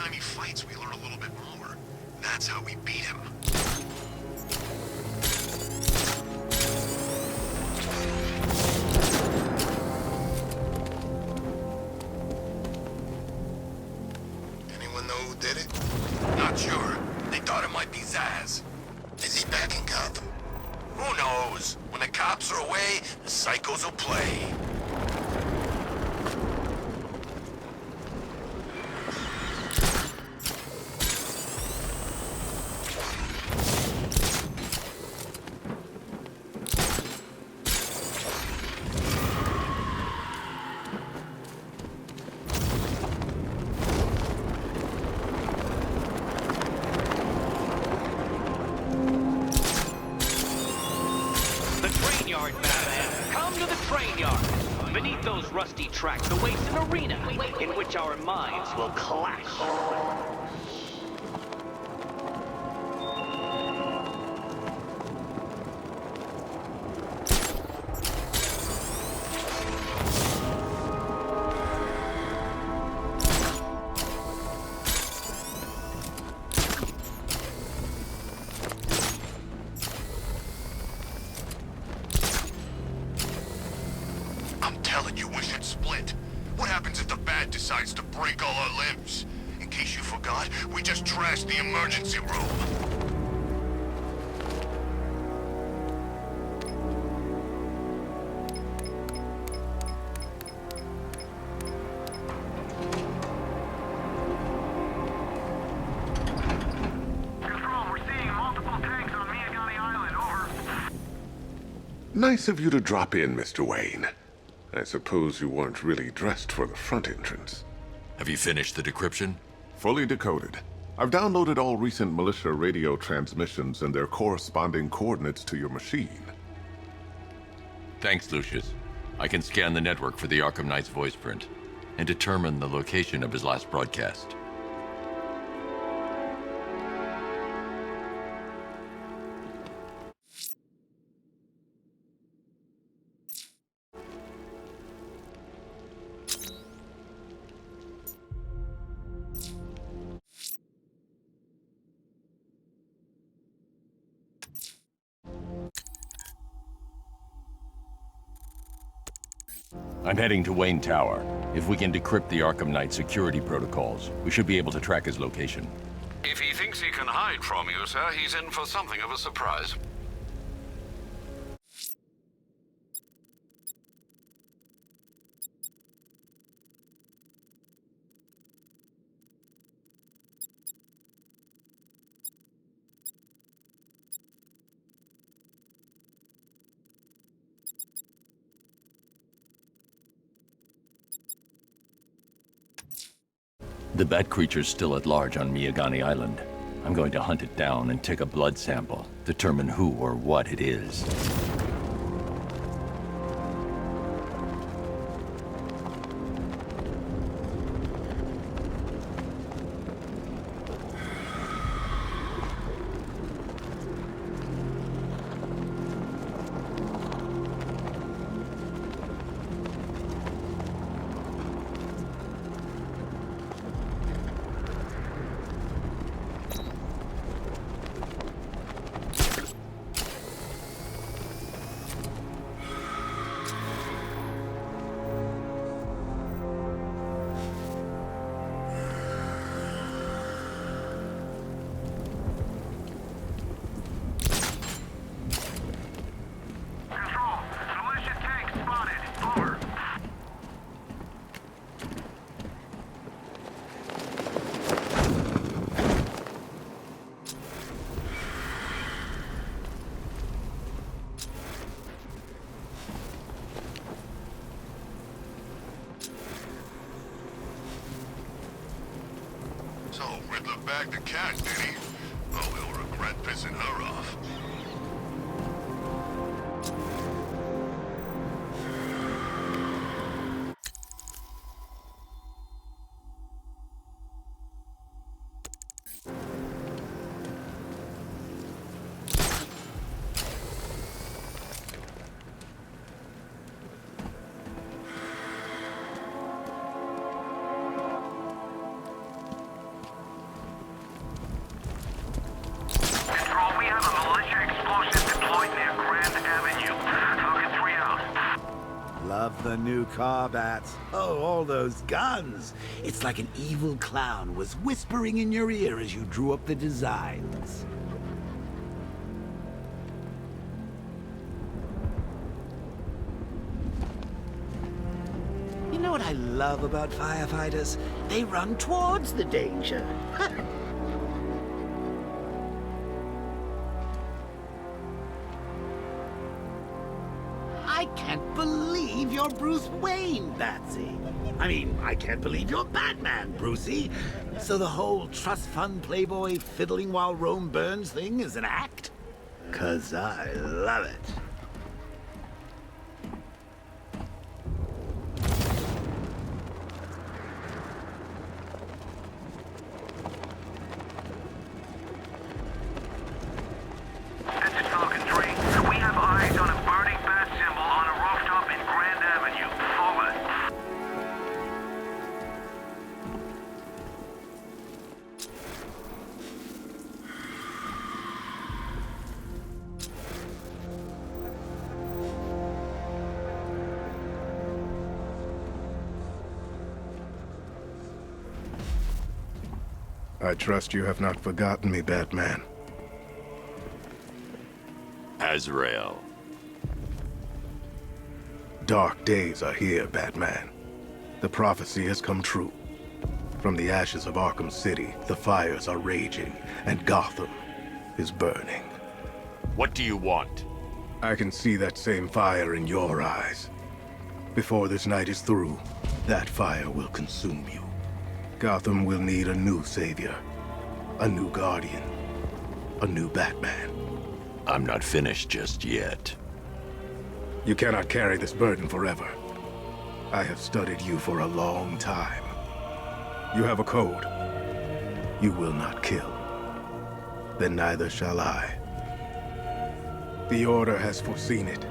time he fights, we learn a little bit more. That's how we beat him. Anyone know who did it? Not sure. They thought it might be Zaz. Is he back in Gotham? Who knows? When the cops are away, the psychos will play. Rusty tracks awaits an arena in which our minds will clash. Decides to break all our limbs. In case you forgot, we just trashed the emergency room. Control, we're seeing multiple tanks on Miagani Island, over. Nice of you to drop in, Mr. Wayne. I suppose you weren't really dressed for the front entrance. Have you finished the decryption? Fully decoded. I've downloaded all recent militia radio transmissions and their corresponding coordinates to your machine. Thanks, Lucius. I can scan the network for the Arkham Knight's voice print and determine the location of his last broadcast. I'm heading to Wayne Tower. If we can decrypt the Arkham Knight security protocols, we should be able to track his location. If he thinks he can hide from you, sir, he's in for something of a surprise. The bat creature's still at large on Miagani Island. I'm going to hunt it down and take a blood sample, determine who or what it is. So, Riddler bagged the cat, did he? Oh, we'll regret pissing her off. new car, Bats. Oh, all those guns. It's like an evil clown was whispering in your ear as you drew up the designs. You know what I love about firefighters? They run towards the danger. I can't believe you're Bruce Wayne, Batsy. I mean, I can't believe you're Batman, Brucey. So the whole trust fund playboy fiddling while Rome burns thing is an act? 'Cause I love it. This is Falcon 3. We have eyes on a burning bat symbol on a rooftop in Grand Avenue. Over. I trust you have not forgotten me, Batman. Azrael. Dark days are here, Batman. The prophecy has come true. From the ashes of Arkham City, the fires are raging, and Gotham is burning. What do you want? I can see that same fire in your eyes. Before this night is through, that fire will consume you. Gotham will need a new savior, a new guardian, a new Batman. I'm not finished just yet. You cannot carry this burden forever. I have studied you for a long time. You have a code. You will not kill. Then neither shall I. The Order has foreseen it.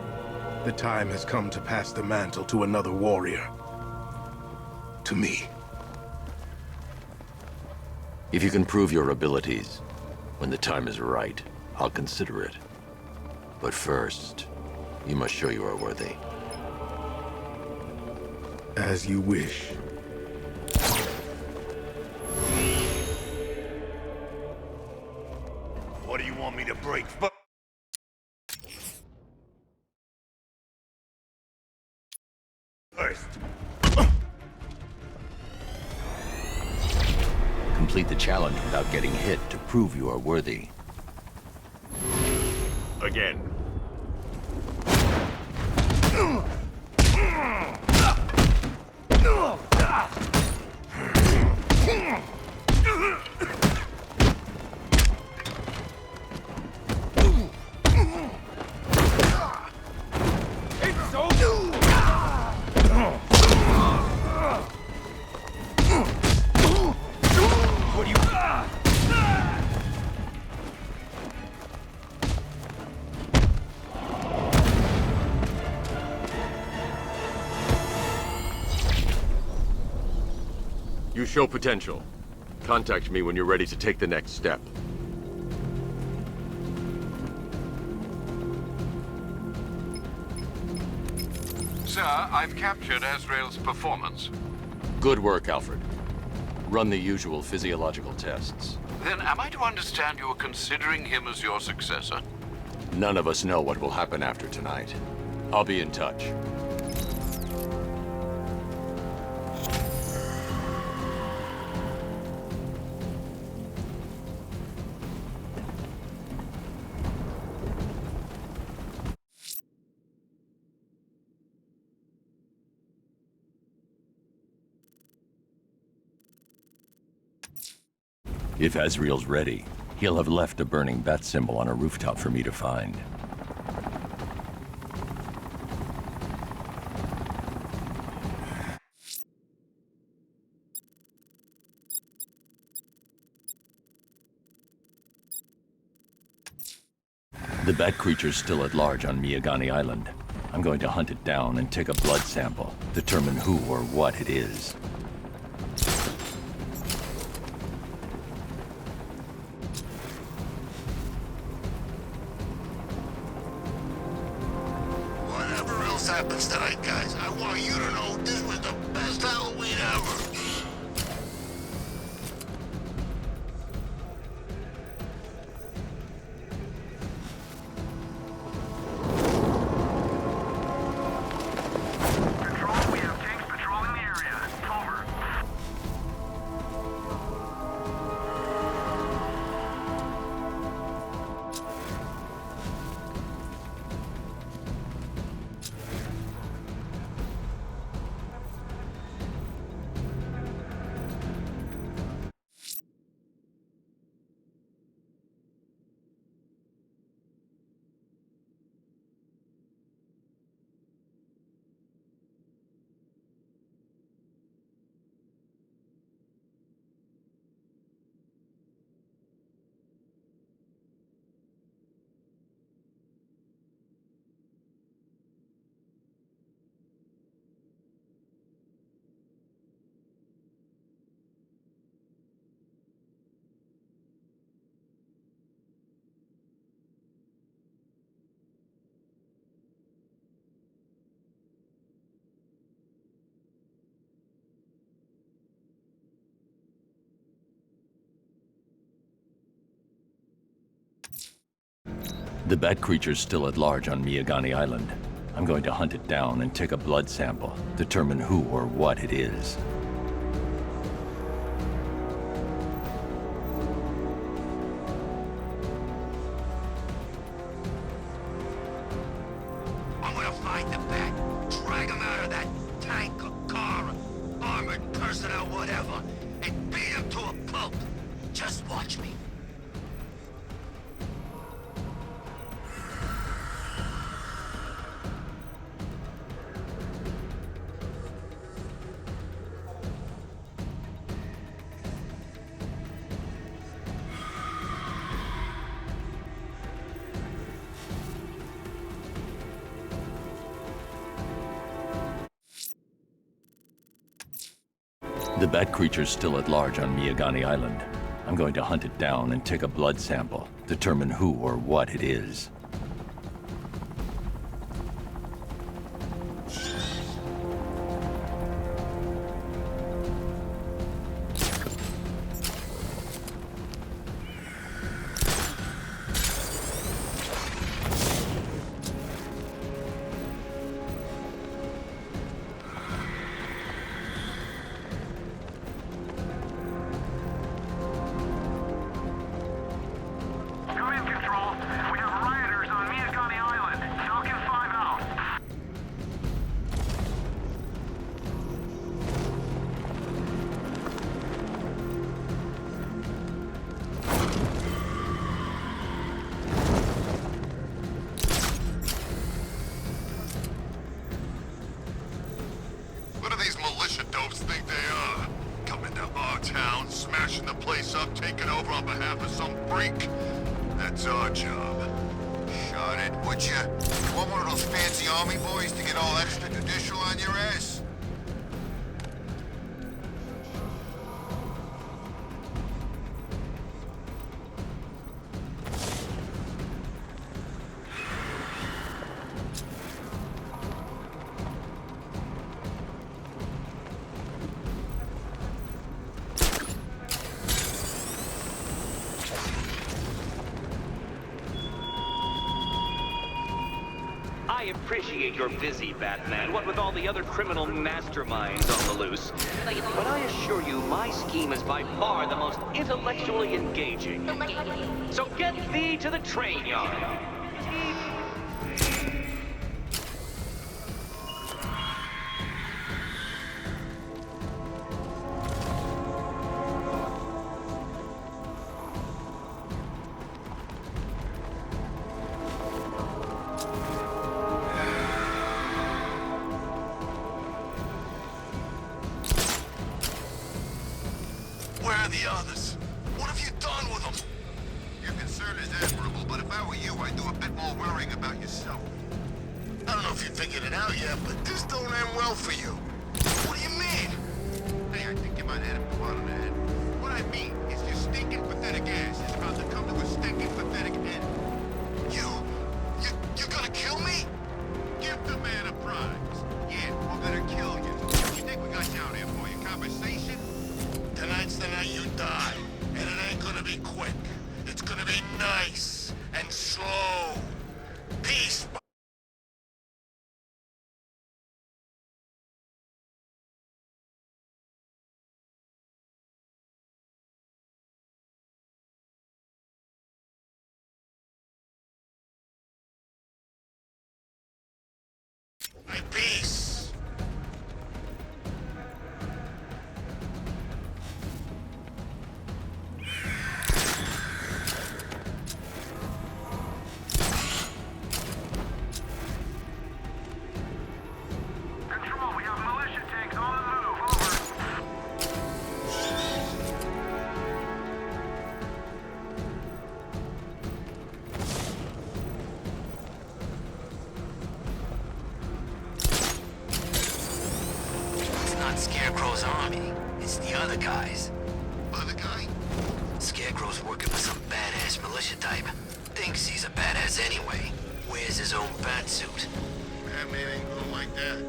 The time has come to pass the mantle to another warrior. To me. If you can prove your abilities, when the time is right, I'll consider it. But first, you must show you are worthy. As you wish. What do you want me to break? First. Complete the challenge without getting hit to prove you are worthy. Again. You show potential. Contact me when you're ready to take the next step. Sir, I've captured Azrael's performance. Good work, Alfred. Run the usual physiological tests. Then am I to understand you are considering him as your successor? None of us know what will happen after tonight. I'll be in touch. If Azrael's ready, he'll have left a burning bat symbol on a rooftop for me to find. The bat creature's still at large on Miyagani Island. I'm going to hunt it down and take a blood sample, determine who or what it is. happens tonight, guys, I want you to know this was the best Halloween ever. Control, we have tanks patrolling the area. Over. The bat creature's still at large on Miyagani Island. I'm going to hunt it down and take a blood sample, determine who or what it is. I'm gonna find the bat, drag him out of that tank or car, armored personnel, whatever, and beat him to a pulp. Just watch me. The bat creature's still at large on Miyagani Island. I'm going to hunt it down and take a blood sample, determine who or what it is. Come in, Control. We have rioters on Miyagani Island. Falcon 5 out. What do these militia dopes think they are? Coming to our town, smashing the place up, taking over on behalf of some freak? That's our job. Shot it, would you? Want one of those fancy army boys to get all extrajudicial on your ass? I appreciate you're busy, Batman, what with all the other criminal masterminds on the loose. But I assure you, my scheme is by far the most intellectually engaging. So get thee to the train yard. Where are the others? What have you done with them? Your concern is admirable, but if I were you, I'd do a bit more worrying about yourself. I don't know if you figured it out yet, but this don't end well for you. What do you mean? Hey, I think you might hit him quite on the head. What I mean is your stinking pathetic ass is about to come to a stinking pathetic end. You're gonna kill me? Give the man a prize. My piece. Control, we have militia tanks on the move. Over. It's not Scarecrow's army. It's the other guys. Other guy? Scarecrow's working with some badass militia type. Thinks he's a badass anyway. Wears his own bat suit. Batman ain't going like that.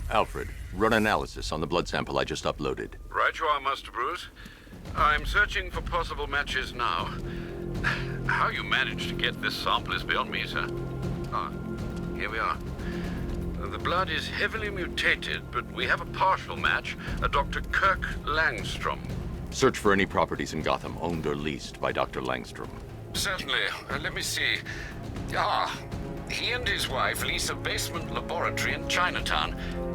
Alfred, run analysis on the blood sample I just uploaded. Right you are, Master Bruce. I'm searching for possible matches now. How you managed to get this sample is beyond me, sir. Ah, here we are. The blood is heavily mutated, but we have a partial match, a Dr. Kirk Langstrom. Search for any properties in Gotham owned or leased by Dr. Langstrom. Certainly. Let me see. Ah, he and his wife lease a basement laboratory in Chinatown.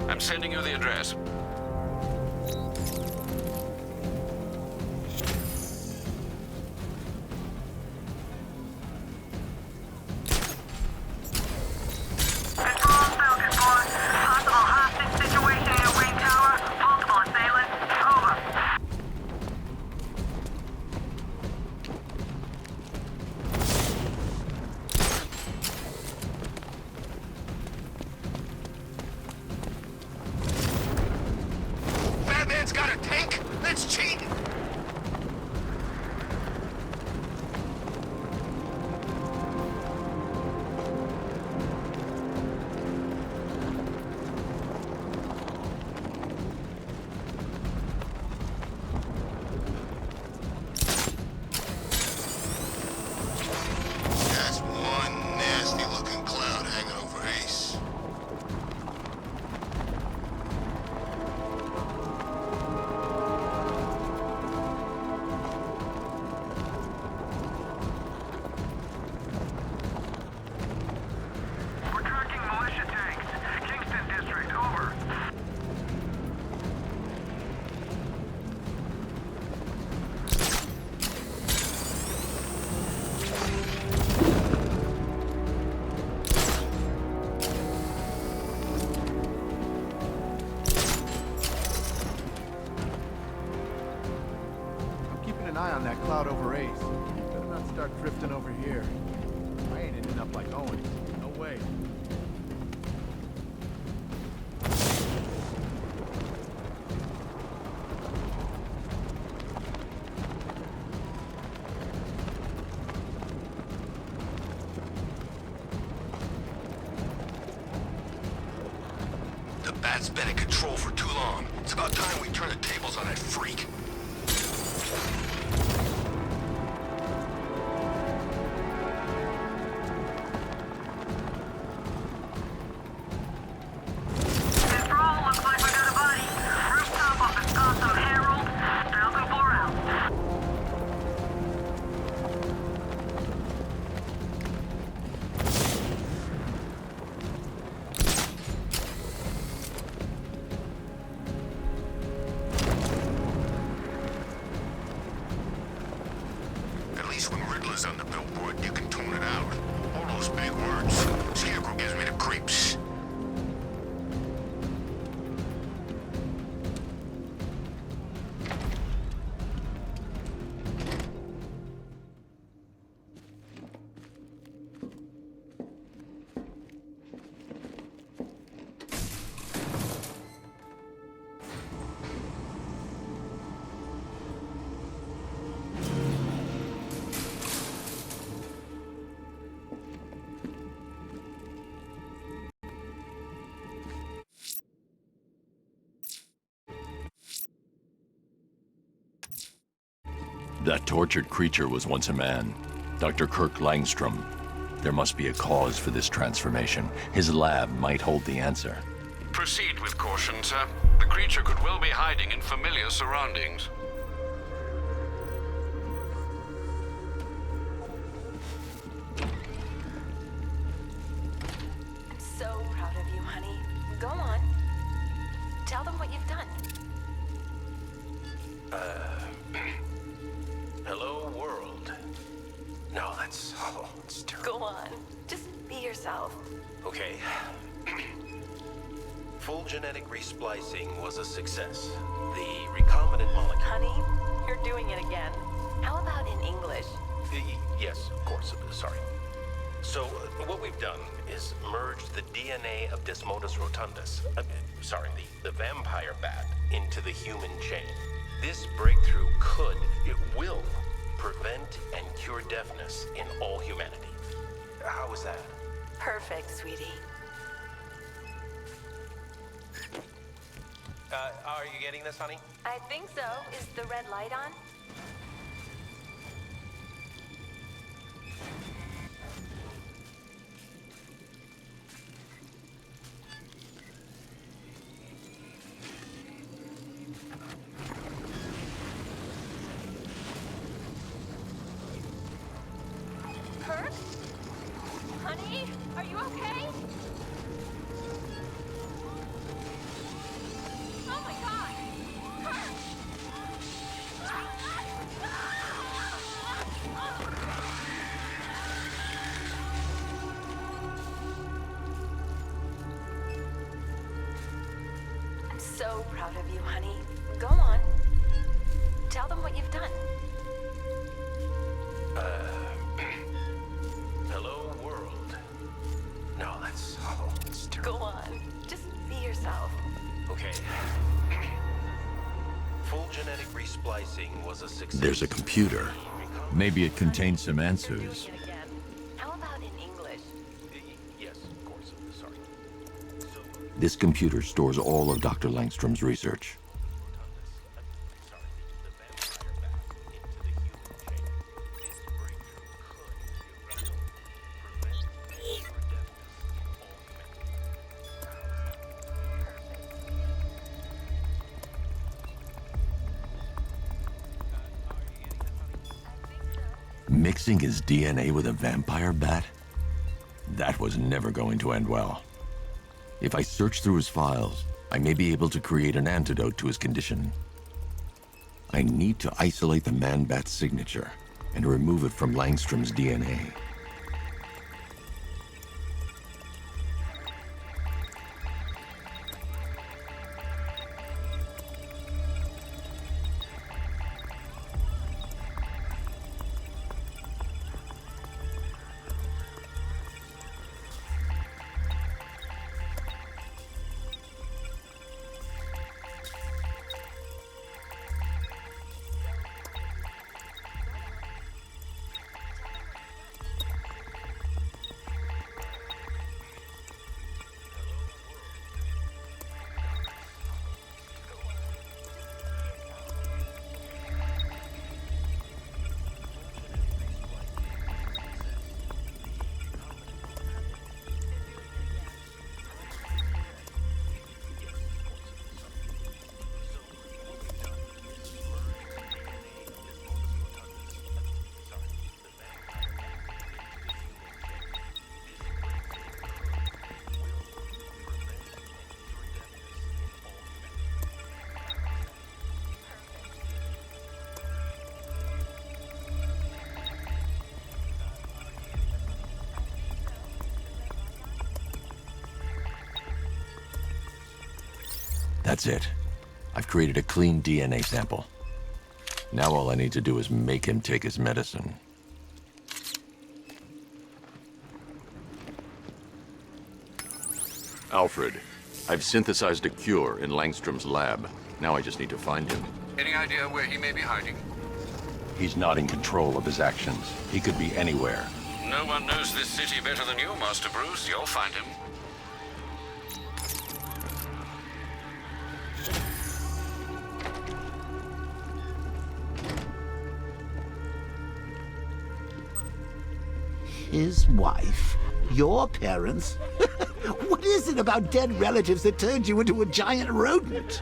I'm sending you the address. Control, Falcon 4. Possible hostage situation in Wayne Tower. Multiple assailants. Over. Batman's got a tank? That's cheating! That's one nasty looking cloud hanging over Ace. We're tracking militia tanks. Kingston District. Over. I'm keeping an eye on that cloud over Ace. Better not start drifting over here. I ain't ending up like Owens. No way. The Bat's been in control for too long. It's about time we turn the tables on that freak. Control, looks like we got a body. Rooftop of the Gotham Herald. Falcon 4 out. At least when Riddler's on the billboard, you can tone it out. All those big words. Scarecrow gives me the creeps. That tortured creature was once a man. Dr. Kirk Langstrom. There must be a cause for this transformation. His lab might hold the answer. Proceed with caution, sir. The creature could well be hiding in familiar surroundings. I'm so proud of you, honey. Go on. Tell them what you've done. Hello, world. No, it's terrible. Go on. Just be yourself. Okay. Full genetic resplicing was a success. The recombinant molecule... Honey, you're doing it again. How about in English? Yes, of course. Sorry. So, what we've done is merged the DNA of Desmodus rotundus, the vampire bat, into the human chain. This breakthrough it will, prevent and cure deafness in all humanity. How is that? Perfect, sweetie. Are you getting this, honey? I think so. Is the red light on? Kirk? Honey, are you okay? Oh my God! Kirk! I'm so proud of you, honey. Go on. Tell them what you've done. Hello, world. No, it's terrible. Go on. Just be yourself. Okay. Full genetic resplicing was a success. There's a computer. Maybe it contains some You're answers. doing it again. How about in English? Yes, of course. Sorry. This computer stores all of Dr. Langstrom's research. Mixing his DNA with a vampire bat? That was never going to end well. If I search through his files, I may be able to create an antidote to his condition. I need to isolate the man-bat's signature and remove it from Langstrom's DNA. That's it. I've created a clean DNA sample. Now all I need to do is make him take his medicine. Alfred, I've synthesized a cure in Langstrom's lab. Now I just need to find him. Any idea where he may be hiding? He's not in control of his actions. He could be anywhere. No one knows this city better than you, Master Bruce. You'll find him. his wife, your parents. What is it about dead relatives that turned you into a giant rodent?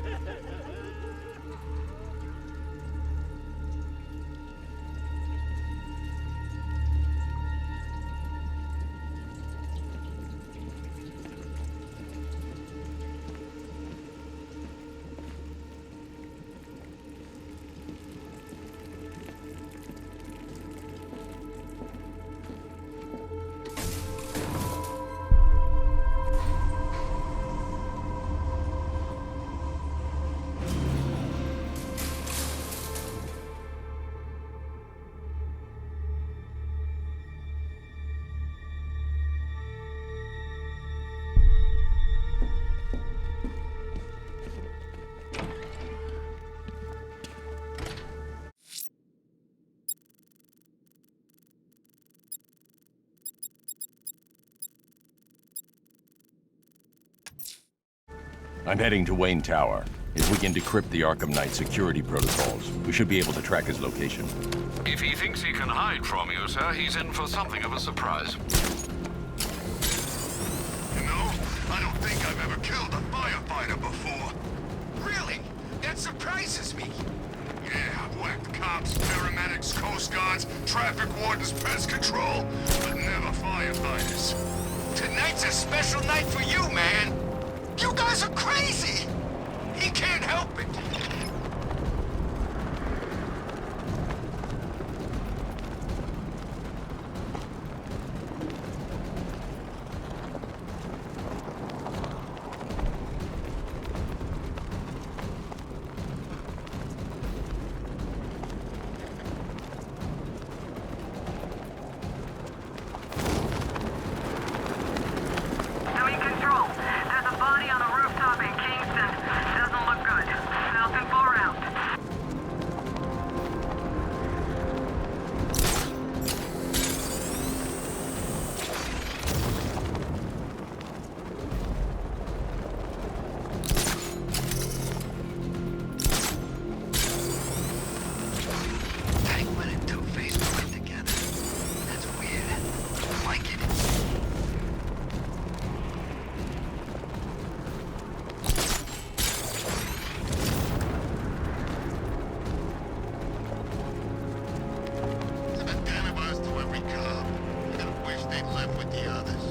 I'm heading to Wayne Tower. If we can decrypt the Arkham Knight security protocols, we should be able to track his location. If he thinks he can hide from you, sir, he's in for something of a surprise. You know, I don't think I've ever killed a firefighter before. Really? That surprises me. Yeah, I've whacked cops, paramedics, coast guards, traffic wardens, pest control, but never firefighters. Tonight's a special night for you, man. You guys are crazy. He can't help it. Doing control. There's a body on a rooftop in Kingston. Doesn't look good. Falcon 4 out. Penguin and Two-Face working together. That's weird. I like it. There's about 10 of us to every cop. I gotta wish they'd left with the others.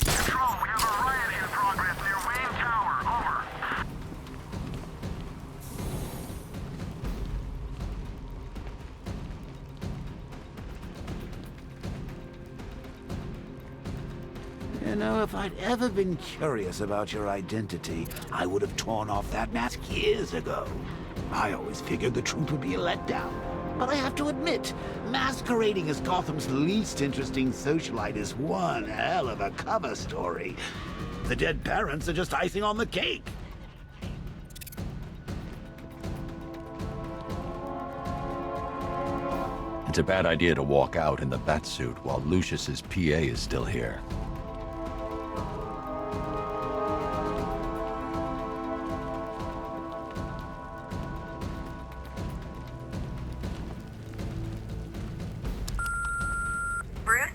Control, we have a riot in progress near Wayne Tower. Over. You know, if I'd ever been curious about your identity, I would have torn off that mask years ago. I always figured the truth would be a letdown. But I have to admit, masquerading as Gotham's least interesting socialite is one hell of a cover story. The dead parents are just icing on the cake. It's a bad idea to walk out in the Batsuit while Lucius's PA is still here. Bruce?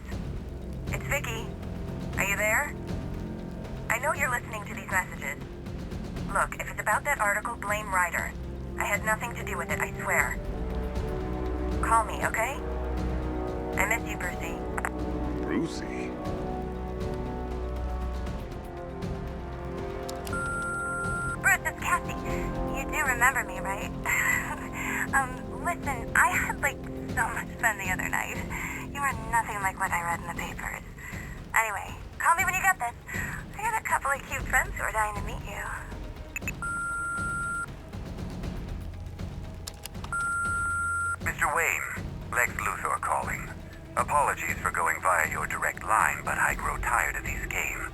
It's Vicky. Are you there? I know you're listening to these messages. Look, if it's about that article, blame Ryder. I had nothing to do with it, I swear. Call me, okay? I miss you, Brucey. Brucey? Bruce, it's Cassie. You do remember me, right? Listen, I had, so much fun the other night. You are nothing like what I read in the papers. Anyway, call me when you get this. I got a couple of cute friends who are dying to meet you. Mr. Wayne, Lex Luthor calling. Apologies for going via your direct line, but I grow tired of these games.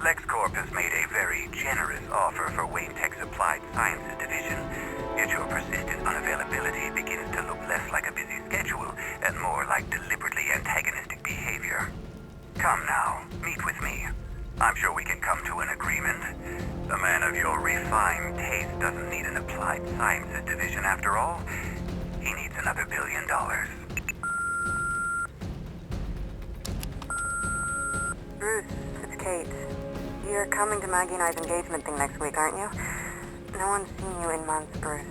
LexCorp has made a very generous offer for Wayne Tech's Applied Sciences Division, yet your persistent unavailability begins to look less like a busy schedule and more like deliberately antagonistic behavior. Come now, meet with me. I'm sure we can come to an agreement. A man of your refined taste doesn't need an applied sciences division after all. He needs another $1 billion. Bruce, it's Kate. You're coming to Maggie and I's engagement thing next week, aren't you? No one's seen you in months, Bruce.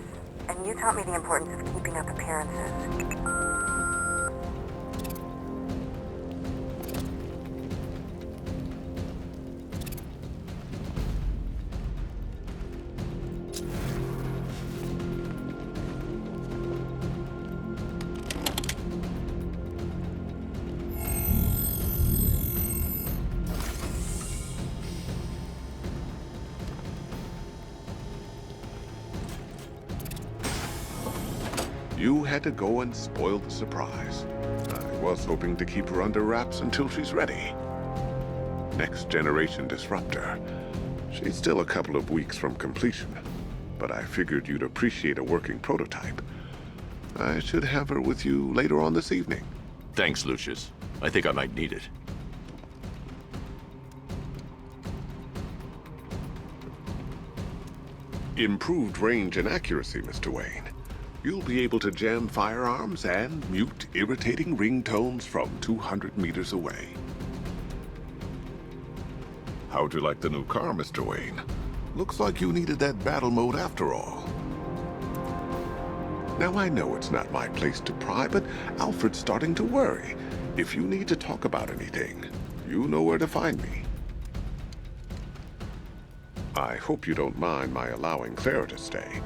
And you taught me the importance of keeping up appearances. You had to go and spoil the surprise. I was hoping to keep her under wraps until she's ready. Next generation disruptor. She's still a couple of weeks from completion, but I figured you'd appreciate a working prototype. I should have her with you later on this evening. Thanks, Lucius. I think I might need it. Improved range and accuracy, Mr. Wayne. You'll be able to jam firearms and mute irritating ringtones from 200 meters away. How'd you like the new car, Mr. Wayne? Looks like you needed that battle mode after all. Now, I know it's not my place to pry, but Alfred's starting to worry. If you need to talk about anything, you know where to find me. I hope you don't mind my allowing Claire to stay.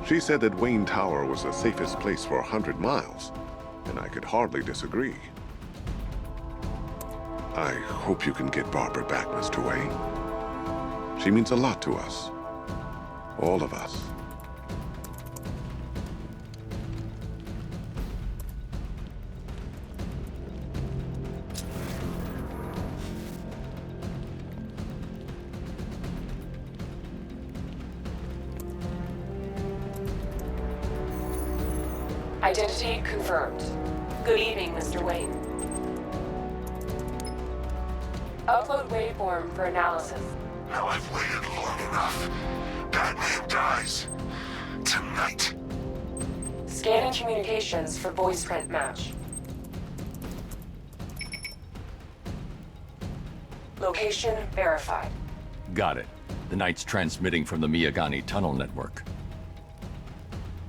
She said that Wayne Tower was the safest place for 100 miles, and I could hardly disagree. I hope you can get Barbara back, Mr. Wayne. She means a lot to us. All of us. Identity confirmed. Good evening, Mr. Wayne. Upload waveform for analysis. Now I've waited long enough. Batman dies. Tonight. Scanning communications for voice print match. Location verified. Got it. The Knight's transmitting from the Miyagani tunnel network.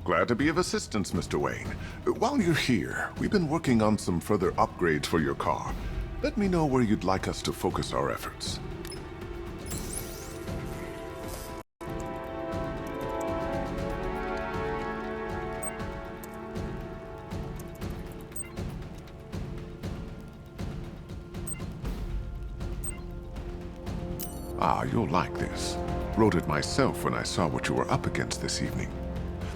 Glad to be of assistance, Mr. Wayne. While you're here, we've been working on some further upgrades for your car. Let me know where you'd like us to focus our efforts. Ah, you'll like this. Wrote it myself when I saw what you were up against this evening.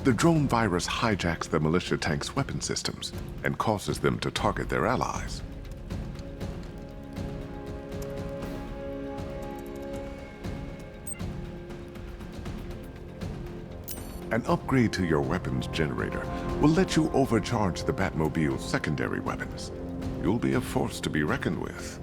The drone virus hijacks the militia tank's weapon systems and causes them to target their allies. An upgrade to your weapons generator will let you overcharge the Batmobile's secondary weapons. You'll be a force to be reckoned with.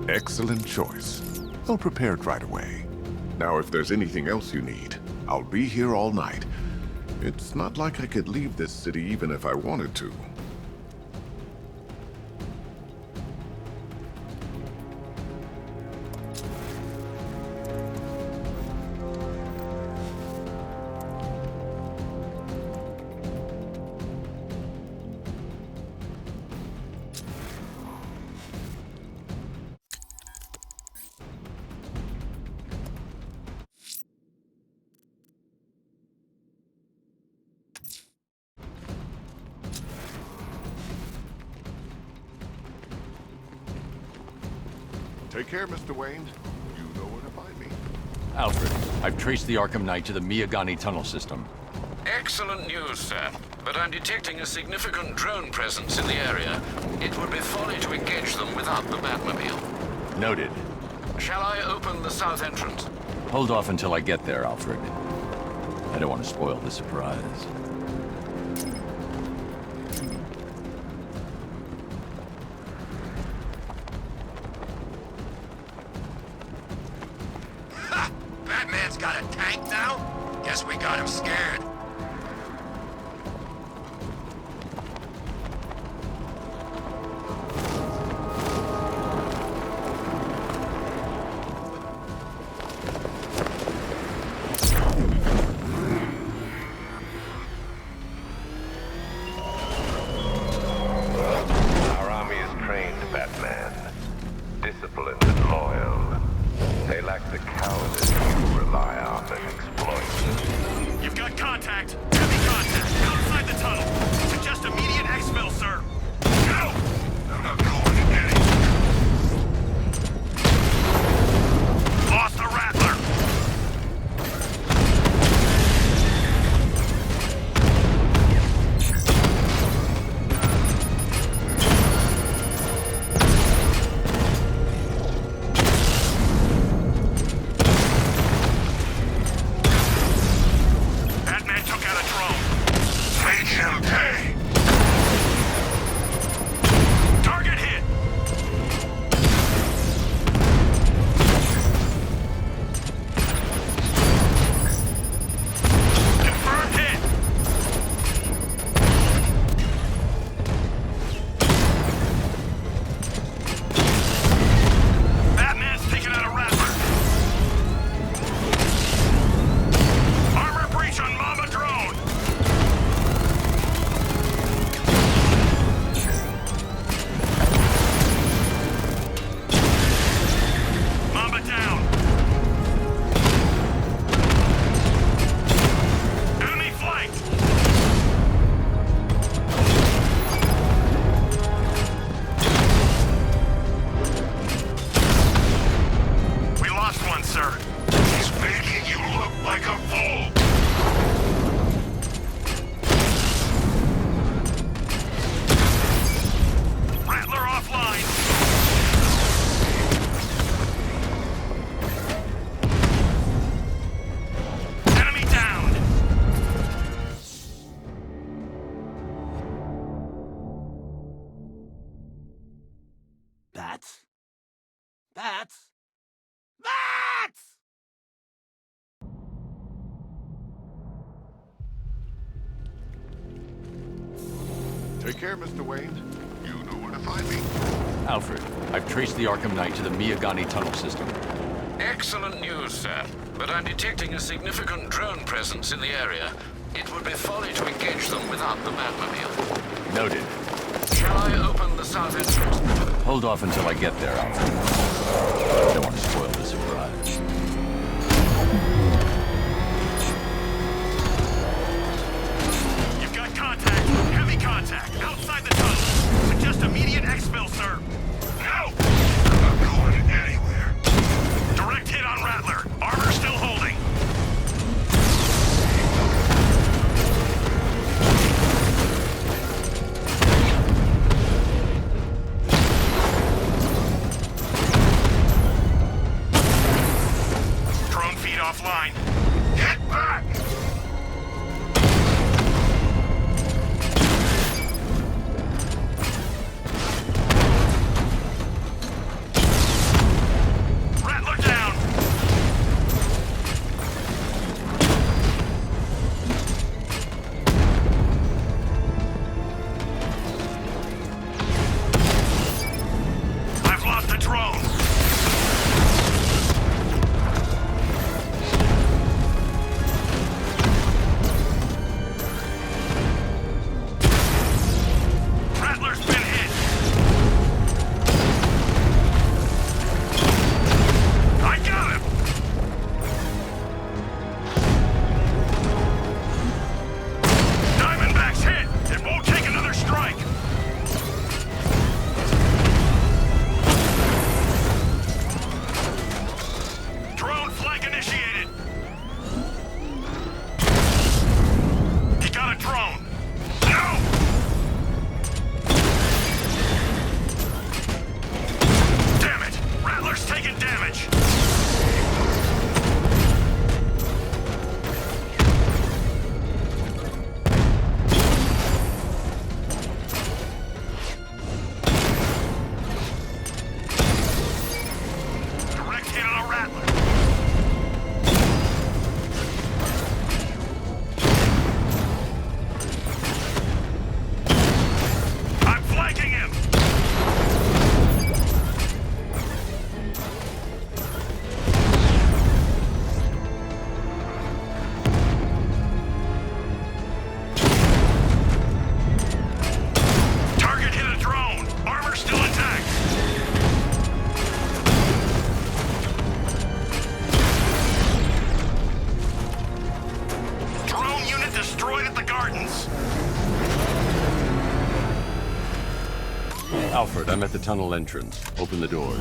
Excellent choice. I'll prepare it right away. Now, if there's anything else you need, I'll be here all night. It's not like I could leave this city even if I wanted to. Take care, Mr. Wayne. You know where to find me. Alfred, I've traced the Arkham Knight to the Miyagani tunnel system. Excellent news, sir. But I'm detecting a significant drone presence in the area. It would be folly to engage them without the Batmobile. Noted. Shall I open the south entrance? Hold off until I get there, Alfred. I don't want to spoil the surprise. Guess we got him scared. Our army is trained, Batman. Disciplined and loyal. They lack the cowardice you rely on and exploit. You've got contact. Heavy contact. Outside the tunnel. Suggest immediate exfil, sir. No! I'm not going to get it. Lost the Rattler. Batman took out a drone. Make him pay. Target hit. Confirmed hit. Batman's taking out a Rattler. Armor breach on Mama drone. Mama down. Enemy flank. We lost one, sir. He's making you look like a fool. Rattler offline. Enemy down. Bats? Bats? Bats! Take care, Mr. Wayne. You know where to find me. Alfred, I've traced the Arkham Knight to the Miyagani tunnel system. Excellent news, sir. But I'm detecting a significant drone presence in the area. It would be folly to engage them without the Batmobile. Noted. Shall I open the south entrance? Hold off until I get there, Alfred. I don't want to spoil the surprise. You've got contact. Heavy contact. Outside the tunnel. Suggest immediate exfil, sir. No! I'm not going anywhere. Direct hit on Rattler. Armor still holding. Drone feed offline. Get back! Alfred, I'm at the tunnel entrance. Open the doors.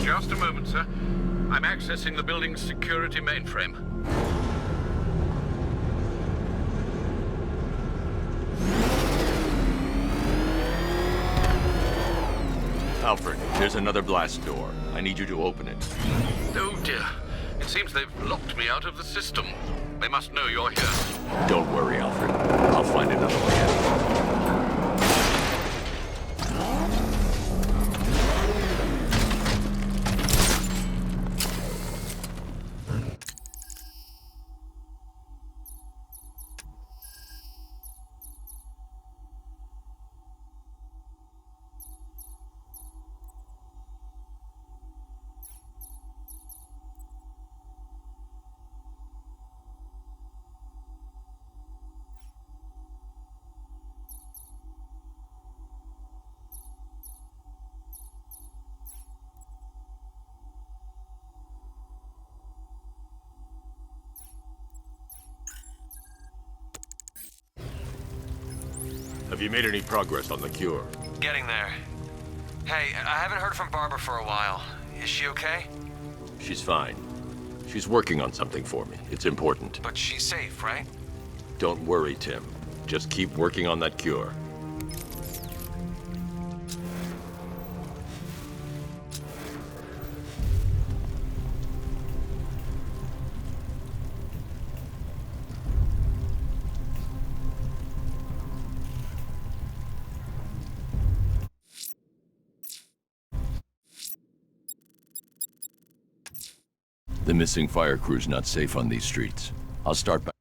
Just a moment, sir. I'm accessing the building's security mainframe. Alfred, there's another blast door. I need you to open it. Oh dear. It seems they've locked me out of the system. They must know you're here. Don't worry, Alfred. I'll find another way in. Have you made any progress on the cure? Getting there. Hey, I haven't heard from Barbara for a while. Is she okay? She's fine. She's working on something for me. It's important. But she's safe, right? Don't worry, Tim. Just keep working on that cure. The missing fire crew's not safe on these streets. I'll start by...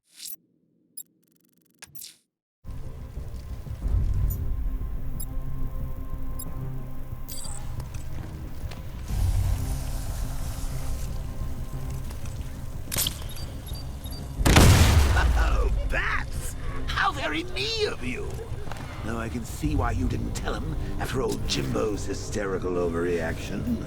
Oh, Bats! How very me of you! Though I can see why you didn't tell him after old Jimbo's hysterical overreaction.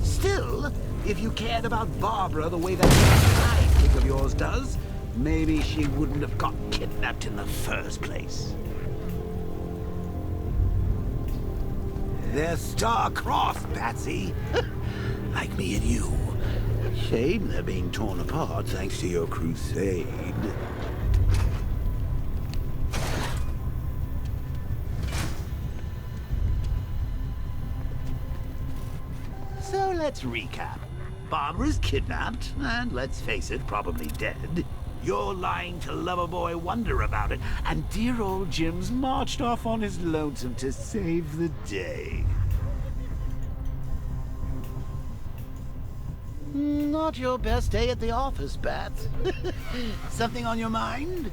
Still, if you cared about Barbara the way that sidekick of yours does, maybe she wouldn't have got kidnapped in the first place. They're star-crossed, Patsy. Like me and you. Shame they're being torn apart thanks to your crusade. So let's recap. Barbara's kidnapped, and let's face it, probably dead. You're lying to Loverboy Wonder about it, and dear old Jim's marched off on his lonesome to save the day. Not your best day at the office, Bats. Something on your mind?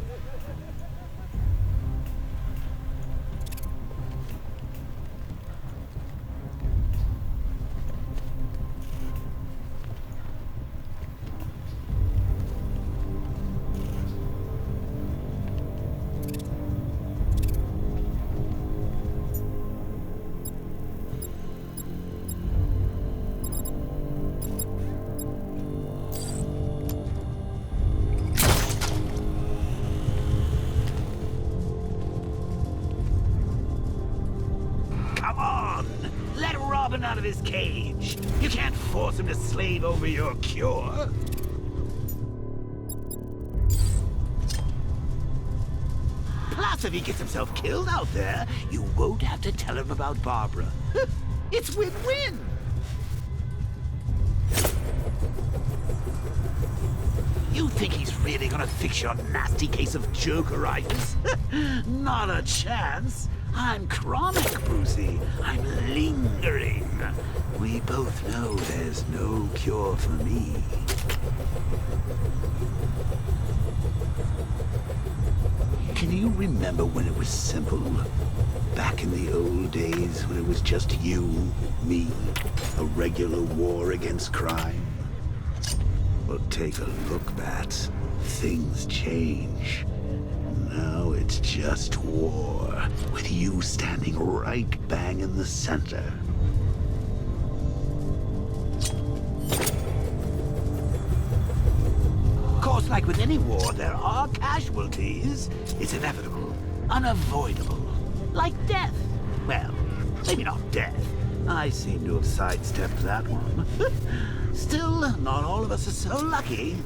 Out of his cage. You can't force him to slave over your cure. Plus, if he gets himself killed out there, you won't have to tell him about Barbara. It's win-win. You think he's really gonna fix your nasty case of Jokeritis? Not a chance. I'm chronic, Brucey. I'm lingering. We both know there's no cure for me. Can you remember when it was simple? Back in the old days when it was just you, me, a regular war against crime? Well, take a look, Bats. Things change. Now it's just war, with you standing right bang in the center. Of course, course, like with any war, there are casualties. It's inevitable, unavoidable. Like death. Well, maybe not death. I seem to have sidestepped that one. Still, not all of us are so lucky.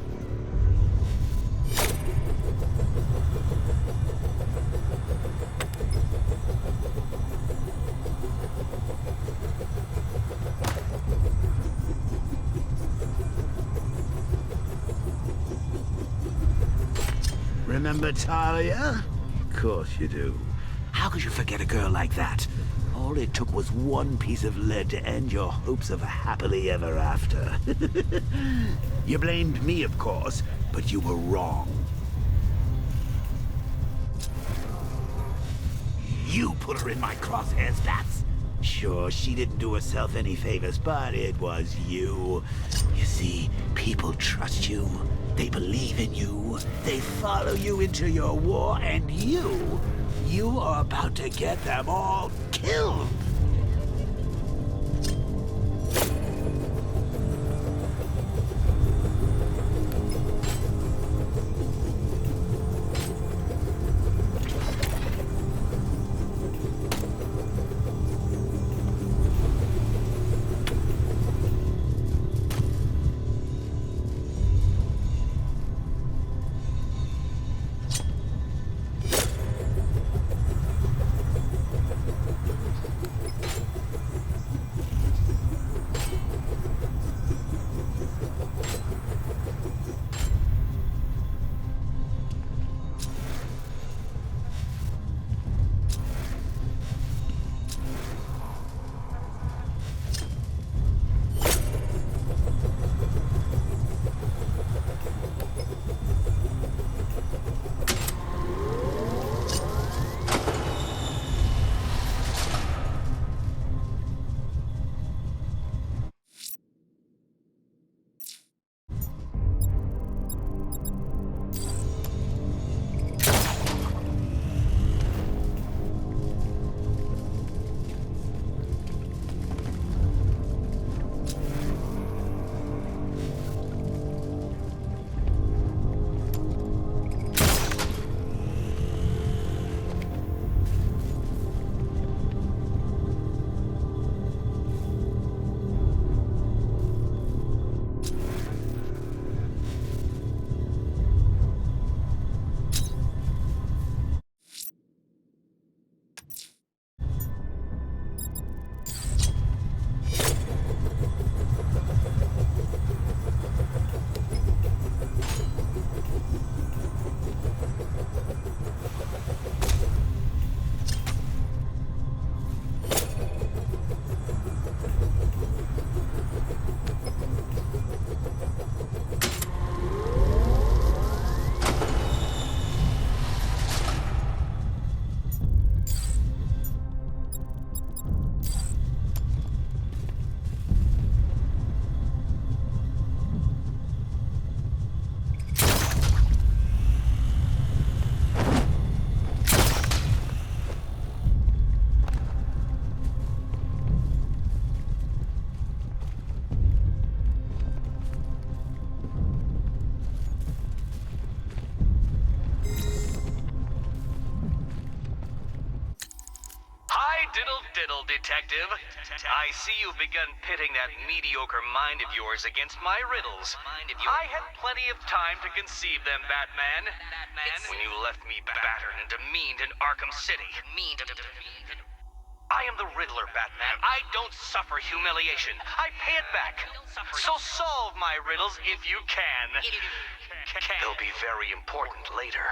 Remember Talia? Of course you do. How could you forget a girl like that? All it took was one piece of lead to end your hopes of a happily ever after. You blamed me, of course, but you were wrong. You put her in my crosshairs, Bats. Sure, she didn't do herself any favors, but it was you. You see, people trust you. They believe in you. They follow you into your war, and you are about to get them all killed. Diddle, detective. I see you've begun pitting that mediocre mind of yours against my riddles. I had plenty of time to conceive them, Batman. When you left me battered and demeaned in Arkham City. I am the Riddler, Batman. I don't suffer humiliation. I pay it back. So solve my riddles if you can. They'll be very important later.